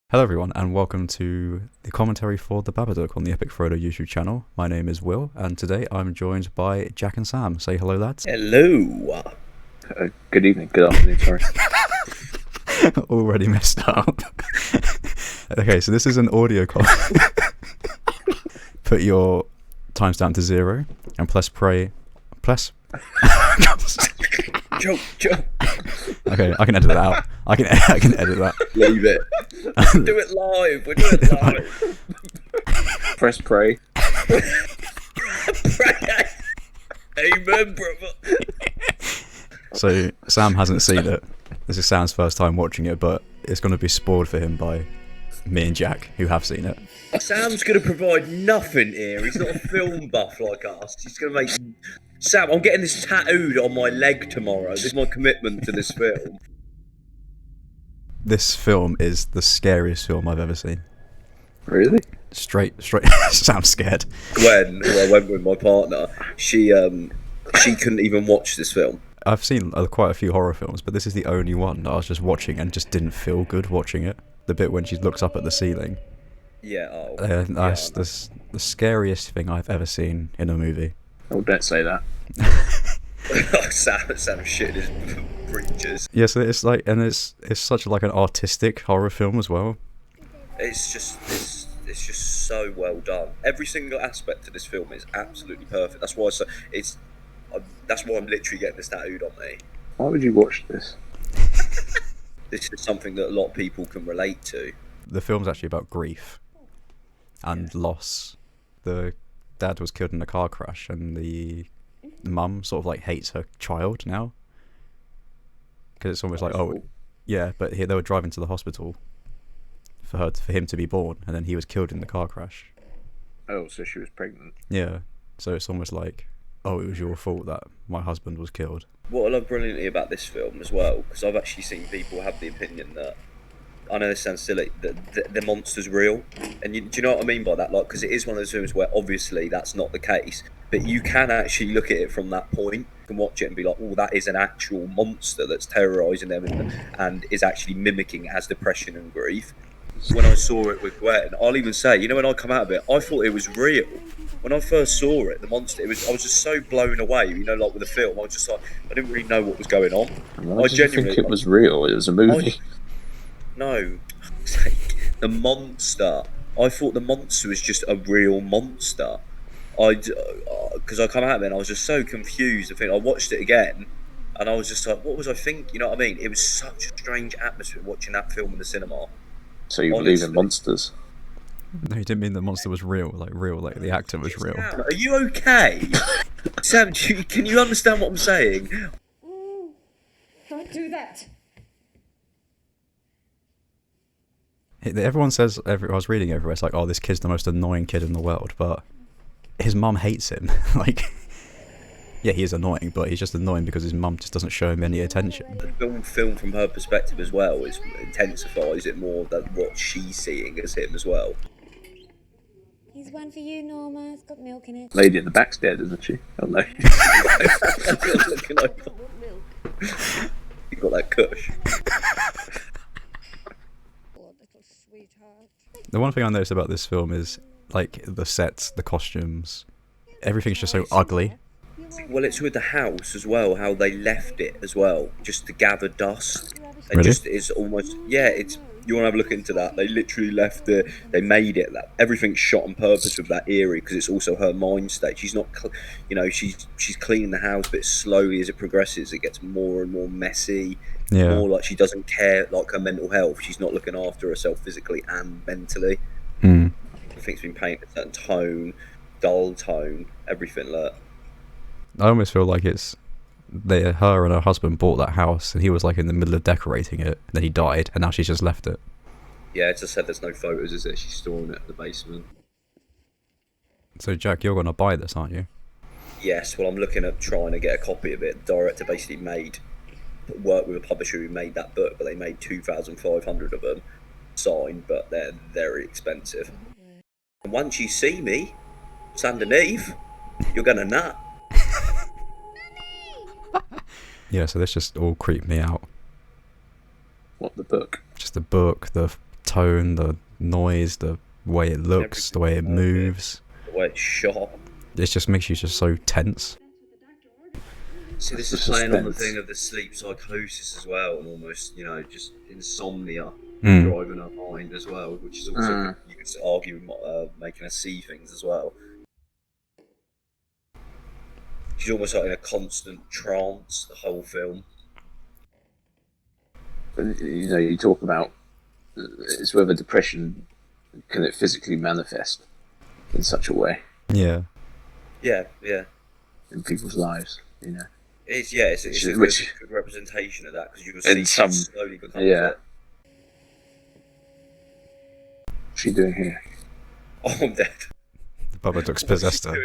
Hello everyone and welcome to the commentary for the Babadook on the Epic Frodo YouTube channel. My name is Will and today I'm joined by Jack and Sam. Say hello lads. Hello. Good evening, good afternoon, sorry. Already messed up. Okay, so this is an audio call. Put your timestamp to 0 and press play. Joke. Okay, I can edit that out. I can edit that. Leave it. Do it live. We're doing it live. Press pray. Amen, brother. So Sam hasn't seen it. This is Sam's first time watching it, but it's going to be spoiled for him by me and Jack, who have seen it. Sam's going to provide nothing here. He's not a film buff like us. He's going to make... Sam, I'm getting this tattooed on my leg tomorrow. This is my commitment to this film. This film is the scariest film I've ever seen. Really? Straight. Sam's scared. When I went with my partner, she couldn't even watch this film. I've seen quite a few horror films, but this is the only one that I was just watching and just didn't feel good watching it. The bit when she looks up at the ceiling. Yeah, That's the scariest thing I've ever seen in a movie. Oh, don't say that. Sam shitting his breeches. Yeah, so it's like, and it's such like an artistic horror film as well. It's just so well done. Every single aspect of this film is absolutely perfect. That's why that's why I'm literally getting this tattooed on me. Why would you watch this? This is something that a lot of people can relate to. The film's actually about grief and loss. The dad was killed in a car crash, and the mum sort of like hates her child now because it's almost like, oh yeah, but they were driving to the hospital for him to be born, and then he was killed in the car crash. Oh, so she was pregnant. Yeah, so it's almost like, oh, it was your fault that my husband was killed. What I love brilliantly about this film as well, because I've actually seen people have the opinion that, I know this sounds silly, that the monster's real, and do you know what I mean by that? Like, because it is one of those films where obviously that's not the case, but you can actually look at it from that point and watch it and be like, oh, that is an actual monster that's terrorising them and is actually mimicking it as depression and grief. When I saw it with Gwen, I'll even say, when I come out of it, I thought it was real. When I first saw it, the monster, I was just so blown away, like with the film. I was just like, I didn't really know what was going on. Why did you think it was real? It was a movie. No, the monster. I thought the monster was just a real monster. Because I come out of it and I was just so confused. I watched it again and I was just like, what was I thinking? You know what I mean? It was such a strange atmosphere watching that film in the cinema. So you believe in monsters? No, you didn't mean the monster was real, like the actor was real. Sam, are you okay? Sam, can you understand what I'm saying? Don't do that. Everyone says, I was reading everywhere, it's like, oh, this kid's the most annoying kid in the world, but his mum hates him. Like, yeah, he is annoying, but he's just annoying because his mum just doesn't show him any attention. The film from her perspective as well intensifies it more than what she's seeing as him as well. Here's one for you, Norma. It's got milk in it. Lady in the back's dead, isn't she? Oh no. Looking over. You got that cush. The one thing I noticed about this film is, like, the sets, the costumes, everything's just so ugly. Well, it's with the house as well, how they left it as well, just to gather dust. And Really? it's almost, you want to have a look into that. They literally left it, they made it, that everything's shot on purpose with that eerie, because it's also her mind state. She's not, she's cleaning the house, but slowly as it progresses, it gets more and more messy. Yeah. More like she doesn't care, like her mental health. She's not looking after herself physically and mentally. Mm. Everything's been painted a certain tone, dull tone, everything like that. I almost feel like it's her and her husband bought that house and he was like in the middle of decorating it, and then he died and now she's just left it. Yeah, it's just said there's no photos, is it? She's storing it in the basement. So Jack, you're gonna buy this, aren't you? Yes, well I'm looking at trying to get a copy of it. The director basically worked with a publisher who made that book, but they made 2,500 of them signed, but they're very expensive. And once you see me, it's underneath, you're gonna nut. Yeah, so this just all creeped me out. What, the book? Just the book, the tone, the noise, the way it looks, the way it moves. The way it's shot. It just makes you just so tense. See, this is playing on the thing of the sleep psychosis as well, and almost, just insomnia driving her mind as well, which is also, you could argue, making her see things as well. She's almost like in a constant trance the whole film. You talk about it's whether depression can it physically manifest in such a way. Yeah. Yeah. In people's lives, It's a good representation of that, because you can see some slowly become it. What's she doing here? Oh, I'm dead. The Babadook's possessed her.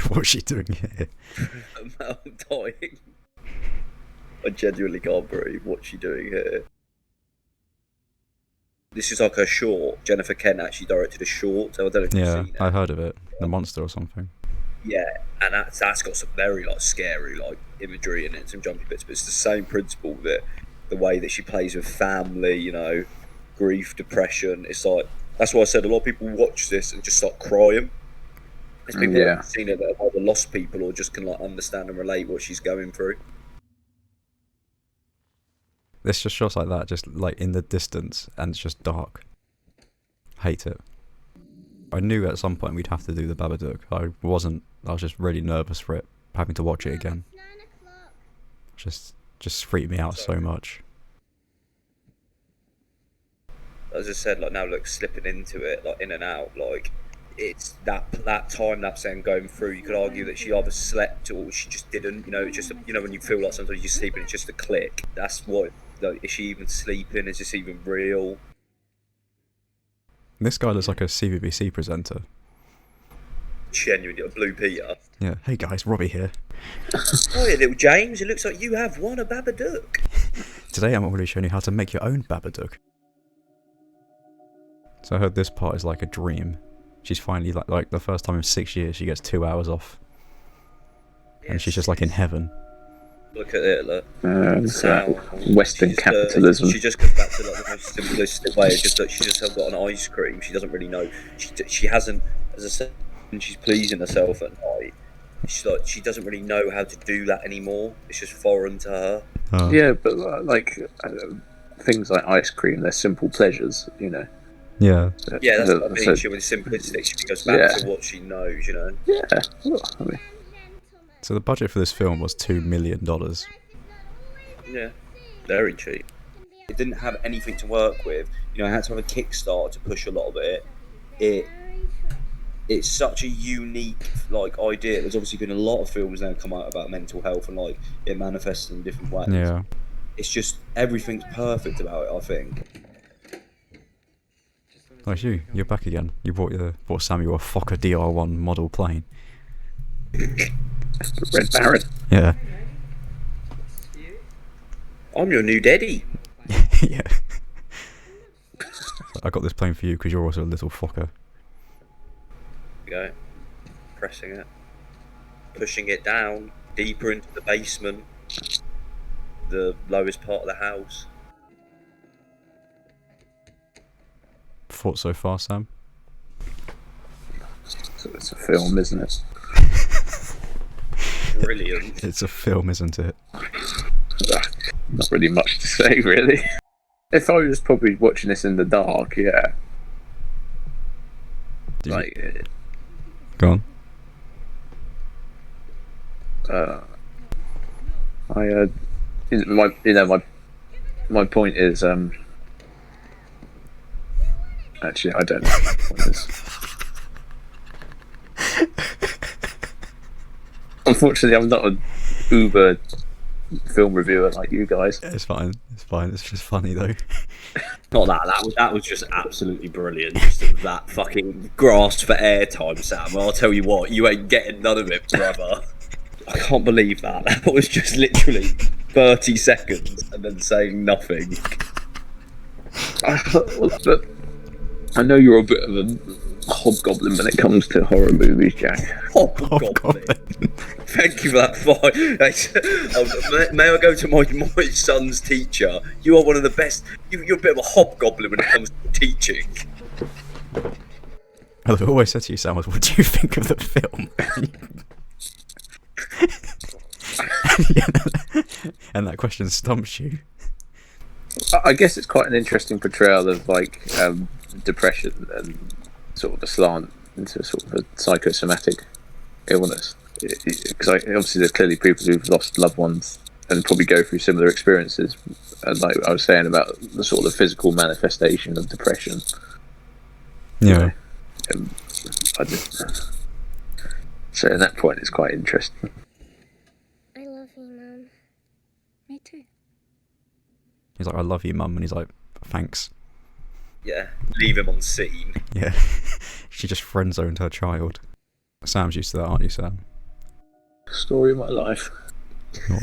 What's she doing here? I'm dying. I genuinely can't breathe. What's she doing here? This is like a short. Jennifer Kent actually directed a short. So I don't know if you've seen it. I heard of it. The Monster or something. Yeah, and that's got some very scary imagery in it, some jumpy bits, but it's the same principle, that the way that she plays with family, grief, depression. It's like, that's why I said a lot of people watch this and just start crying. There's people that have seen it that have either lost people or just can understand and relate what she's going through. There's just shots like that, just in the distance, and it's just dark. Hate it. I knew at some point we'd have to do the Babadook. I was just really nervous for it, having to watch it again. Just freaked me out so much. As I said, now look, slipping into it, in and out, it's that time lapse then going through. You could argue that she either slept or she just didn't. Just when you feel like sometimes you're sleeping, it's just a click. That's what. Is she even sleeping? Is this even real? This guy looks like a CBBC presenter. Genuinely, a Blue Peter. Yeah. Hey guys, Robbie here. Oh, yeah, little James. It looks like you have won a Babadook. Today I'm already showing you how to make your own Babadook. So I heard this part is like a dream. She's finally like the first time in 6 years she gets 2 hours off, and she's just in heaven. Look at it, look. Western capitalism. She just goes back to the most simplistic way. Just she just got an ice cream. She doesn't really know. She hasn't, as I said, when she's pleasing herself at night. She doesn't really know how to do that anymore. It's just foreign to her. Oh. Yeah, but things like ice cream, they're simple pleasures, Yeah. Yeah, that's what I mean. She was simplistic. She goes back to what she knows, Yeah. Well, I mean. So the budget for this film was $2 million. Yeah, very cheap. It didn't have anything to work with. It had to have a Kickstarter to push a lot of it. It's such a unique idea. There's obviously been a lot of films now come out about mental health and it manifests in different ways. Yeah. It's just everything's perfect about it, I think. Like you're back again. You bought Samuel a Fokker DR1 model plane. Red Baron. Yeah. I'm your new daddy. Yeah. I got this plane for you because you're also a little Fokker. Go. Pressing it. Pushing it down. Deeper into the basement. The lowest part of the house. Thoughts so far, Sam? So it's a film, isn't it? Brilliant. It's a film, isn't it? Not really much to say, really. If I was probably watching this in the dark, yeah. Go on. My point is, actually, I don't know what my point is. Unfortunately, I'm not an Uber film reviewer like you guys. It's fine. It's just funny though. Not that was just absolutely brilliant. Just that fucking grasp for airtime, Sam. Well, I'll tell you what, you ain't getting none of it, brother. I can't believe that. That was just literally 30 seconds and then saying nothing. But I know you're a bit of a hobgoblin when it comes to horror movies, Jack. Hobgoblin. Thank you for that fight. May I go to my son's teacher? You are one of the best. You're a bit of a hobgoblin when it comes to teaching. I've always said to you, Sam, what do you think of the film? And that question stumps you. I guess it's quite an interesting portrayal of like depression and sort of a slant into sort of a psychosomatic illness. Because obviously there's clearly people who've lost loved ones and probably go through similar experiences. And like I was saying about the sort of physical manifestation of depression. Yeah. So at that point, it's quite interesting. I love you, Mum. Me too. He's like, I love you, Mum. And he's like, thanks. Yeah, leave him on scene. Yeah. She just friend zoned her child. Sam's used to that, aren't you, Sam? Story of my life. Oh.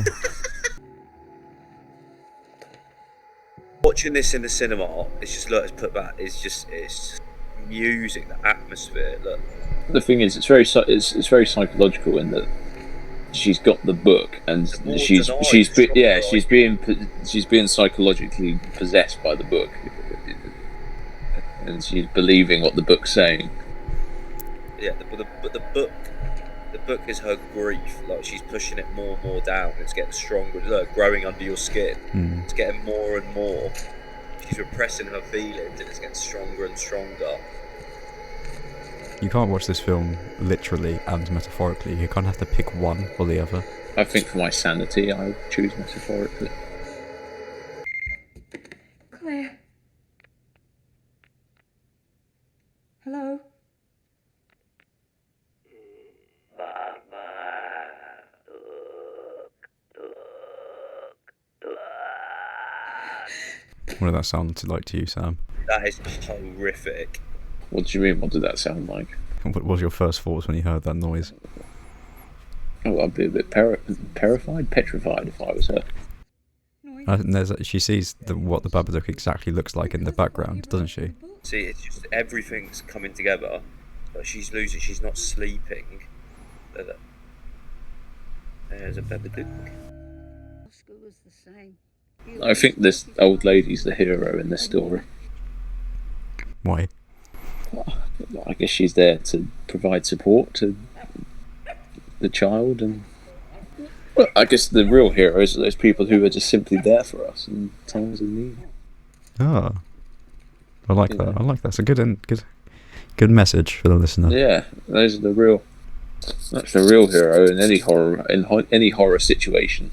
Watching this in the cinema, it's just look, it's put back. It's just music, the atmosphere. Look, The thing is, it's very psychological in that she's got the book and she's being psychologically possessed by the book, and she's believing what the book's saying. Yeah, but the book is her grief. Like she's pushing it more and more down. It's getting stronger. Look, growing under your skin. It's getting more and more. She's repressing her feelings, and it's getting stronger and stronger. You can't watch this film literally and metaphorically. You kind of have to pick one or the other. I think for my sanity, I would choose metaphorically. Claire. Hello? What did that sound like to you, Sam? That is horrific. What do you mean? What did that sound like? What was your first thoughts when you heard that noise? Oh, I'd be a bit petrified if I was her. I think she sees what the Babadook exactly looks like in the background, doesn't she? See, it's just everything's coming together. But she's losing. She's not sleeping. There's a Babadook. Oscar was the same. I think this old lady's the hero in this story. Why? I guess she's there to provide support to the child, and well, I guess the real heroes are those people who are just simply there for us in times of need. Ah, I like that. I like that. It's a good message for the listener. Yeah, those are the real. That's the real hero in any horror situation.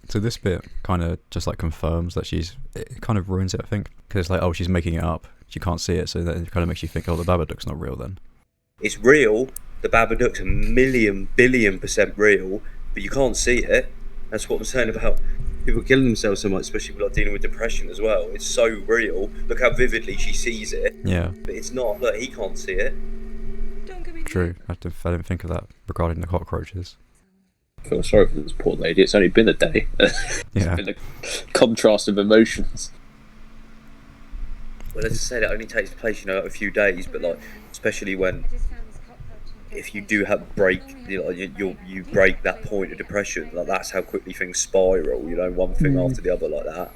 So this bit kind of just like confirms that it kind of ruins it, I think, because it's like, oh, she's making it up. She can't see it, so that it kind of makes you think, oh, the Babadook's not real then. It's real. The Babadook's a million billion % real, but you can't see it. That's what I'm saying about people killing themselves so much, especially people like dealing with depression as well. It's so real. Look how vividly she sees it. Yeah. But it's not. Look, he can't see it. True. I didn't think of that regarding the cockroaches. I feel sorry for this poor lady. It's only been a day. It's been a contrast of emotions. Well, let's say that only takes place, a few days, but like, especially when, if you do have you break that point of depression, like that's how quickly things spiral. One thing after the other like that.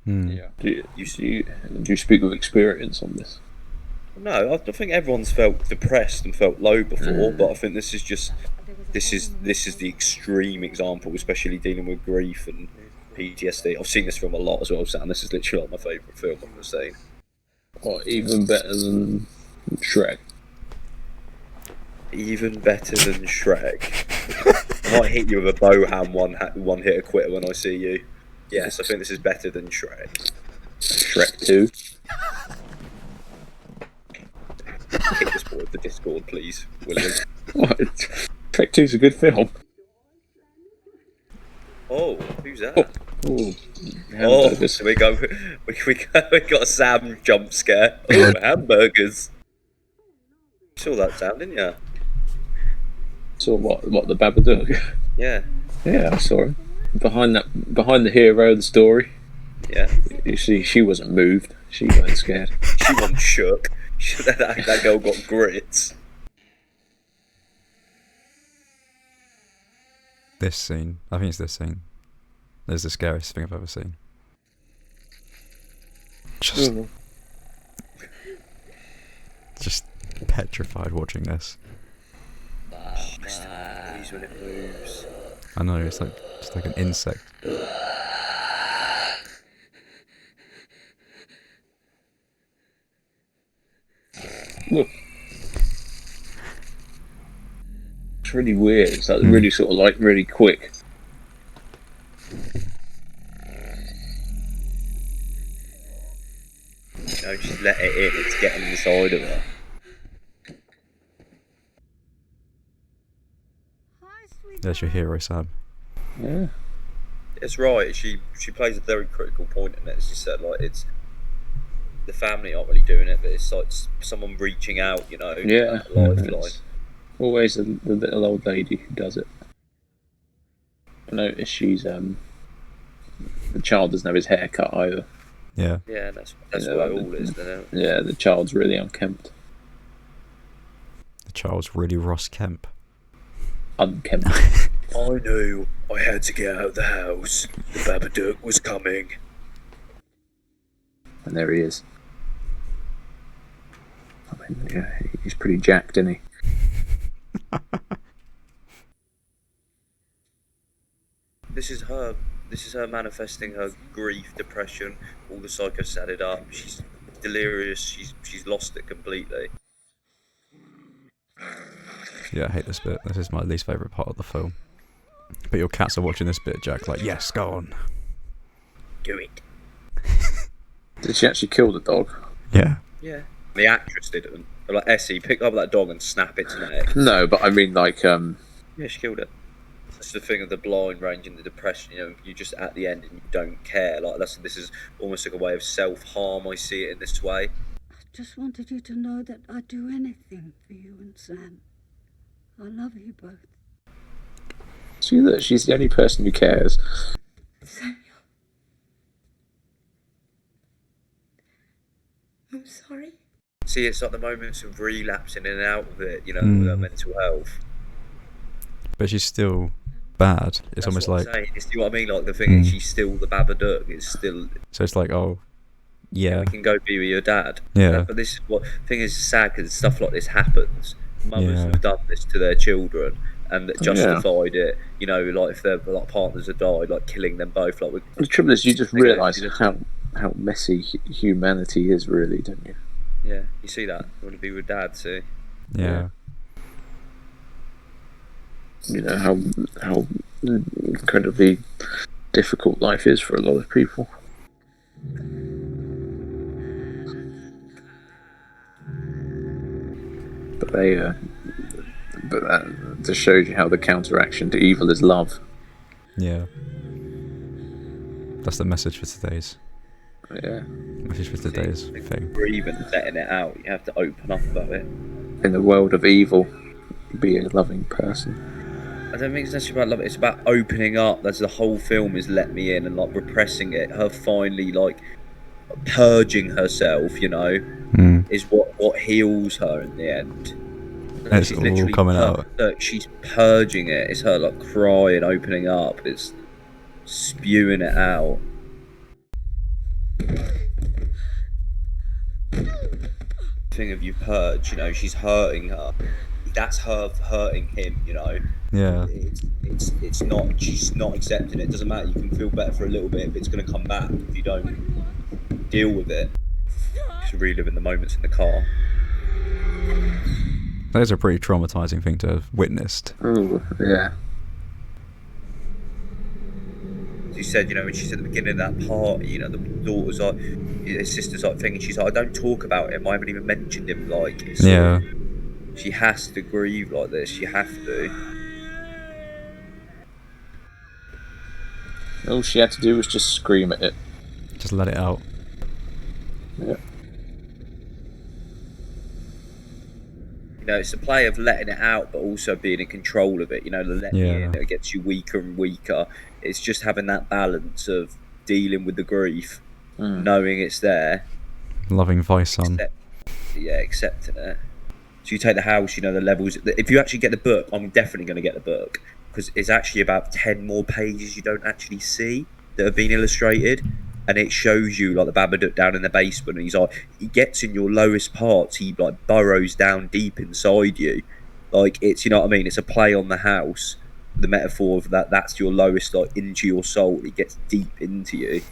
Yeah. Do you speak with experience on this? No, I think everyone's felt depressed and felt low before, but I think this is the extreme example, especially dealing with grief and PTSD. I've seen this film a lot as well, Sam. This is literally like my favourite film, I'm going to say. What, even better than Shrek? Even better than Shrek. I might hit you with a bowhand one hitter quitter when I see you. Yes, I think this is better than Shrek. Shrek 2? Kick this board to Discord, please, William. What? Shrek 2's a good film. Oh, who's that? Oh, So we got a Sam jump scare. Oh, hamburgers. You saw that, Sam, didn't you? Saw what the Babadook? Yeah. Yeah, I saw it. behind the hero of the story. Yeah. You see, she wasn't moved. She wasn't scared. She wasn't shook. That girl got grits. This scene, I think it's this scene, is the scariest thing I've ever seen. Just petrified watching this. It's when it moves. I know, it's like just like an insect. Look. It's really weird. It's like really sort of like really quick. Just let it in. It's getting inside of her. There's your hero, Sam. Yeah. It's right. She plays a very critical point in it. As you said, like it's the family aren't really doing it, but it's like someone reaching out. Yeah. Lifeline. It's always the little old lady who does it. I notice she's the child doesn't have his hair cut either. Yeah. Yeah, that's what it all is. Yeah, the child's really unkempt. The child's really Ross Kemp. Unkempt. I knew I had to get out of the house. The Babadook was coming. And there he is. I mean, yeah, he's pretty jacked, isn't he? This is her manifesting her grief, depression, all the psychos added up. She's delirious. She's lost it completely. Yeah, I hate this bit. This is my least favourite part of the film. But your cats are watching this bit, Jack, like, yes, go on. Do it. Did she actually kill the dog? Yeah. Yeah. The actress didn't. Like Essie, pick up that dog and snap its neck. No, but I mean, like, Yeah, she killed it. That's the thing of the blind range and the depression. You just at the end and you don't care. Like this is almost like a way of self-harm. I see it in this way. I just wanted you to know that I'd do anything for you and Sam. I love you both. see that she's the only person who cares. Samuel. I'm sorry. See, it's like the moments of relapsing in and out of it. With her mental health. But she's still bad. It's That's almost what like... I'm saying. You see what I mean? Like the thing is, she's still the Babadook. It's still... So it's like, oh, yeah. We can go be with your dad. Yeah. But this is what... thing is sad because stuff like this happens. Mothers Yeah. have done this to their children and justified it. Like if their partners have died, like killing them both. Like The trouble is, you just realise how messy humanity is, really, don't you? Yeah, you see that. You want to be with dad, too. Yeah. You know how incredibly difficult life is for a lot of people. But that just shows you how the counteraction to evil is love. Yeah. That's the message for today's... Yeah. Message for today's thing. Breathing, letting it out. You have to open up about it. In the world of evil, be a loving person. I don't think it's necessarily about love. It's about opening up. That's the whole film is let me in and like repressing it. Her finally like purging herself. Is what heals her in the end. It's all coming out. Look, she's purging it. It's her like crying, opening up. It's spewing it out. Thing of you purge, she's hurting her. That's her hurting him, Yeah. It's not. She's not accepting it. It doesn't matter. You can feel better for a little bit, but it's going to come back if you don't deal with it. Just reliving the moments in the car. That is a pretty traumatizing thing to have witnessed. Oh, yeah. As you said, when she's at the beginning of that party, the daughter's like, his sister's like thinking, she's like, I don't talk about him. I haven't even mentioned him. Like, Yeah. She has to grieve like this. She have to. All she had to do was just scream at it. Just let it out. Yeah. You know, it's a play of letting it out, but also being in control of it. You know, the letting Yeah. in, it gets you weaker and weaker. It's just having that balance of dealing with the grief, knowing it's there, Loving Vice Son. accepting it. So you take the house, you know, the levels. If you actually get the book, I'm definitely going to get the book, because it's actually about 10 more pages you don't actually see that have been illustrated, and it shows you like the Babadook down in the basement, and he's like, he gets in your lowest parts, he like burrows down deep inside you, like it's, you know what I mean, it's a play on the house, the metaphor of that's your lowest, like into your soul, he gets deep into you.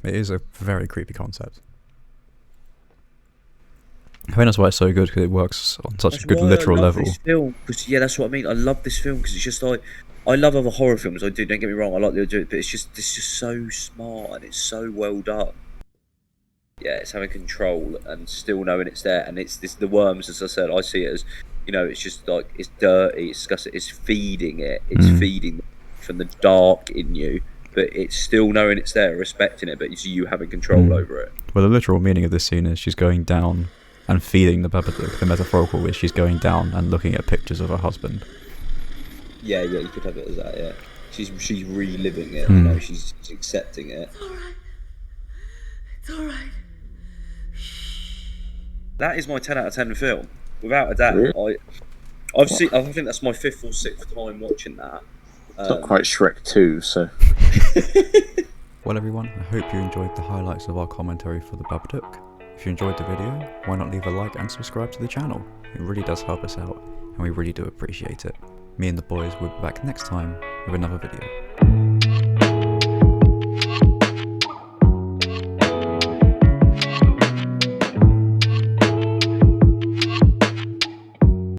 It is a very creepy concept. I think that's why it's so good, because it works on such That's a good why literal I love level. this film, because that's what I mean. I love this film because it's just like, I love other horror films. I do. Don't get me wrong. I like the do it, but it's just so smart and it's so well done. Yeah, it's having control and still knowing it's there, and it's the worms. As I said, I see it as, you know, it's just like it's dirty, it's disgusting. It's feeding it. It's feeding from the dark in you, but it's still knowing it's there, respecting it, but it's you having control over it. Well, the literal meaning of this scene is she's going down and feeding the Babadook. The metaphorical is she's going down and looking at pictures of her husband. Yeah, you could have it as that. Yeah, she's reliving it. You know, she's accepting it. It's all right. That is my 10 out of 10 film, without a doubt. Really? I think that's my 5th or 6th time watching that. It's not quite Shrek 2, so. Well, everyone, I hope you enjoyed the highlights of our commentary for the Babadook. If you enjoyed the video, why not leave a like and subscribe to the channel? It really does help us out, and we really do appreciate it. Me and the boys will be back next time with another video.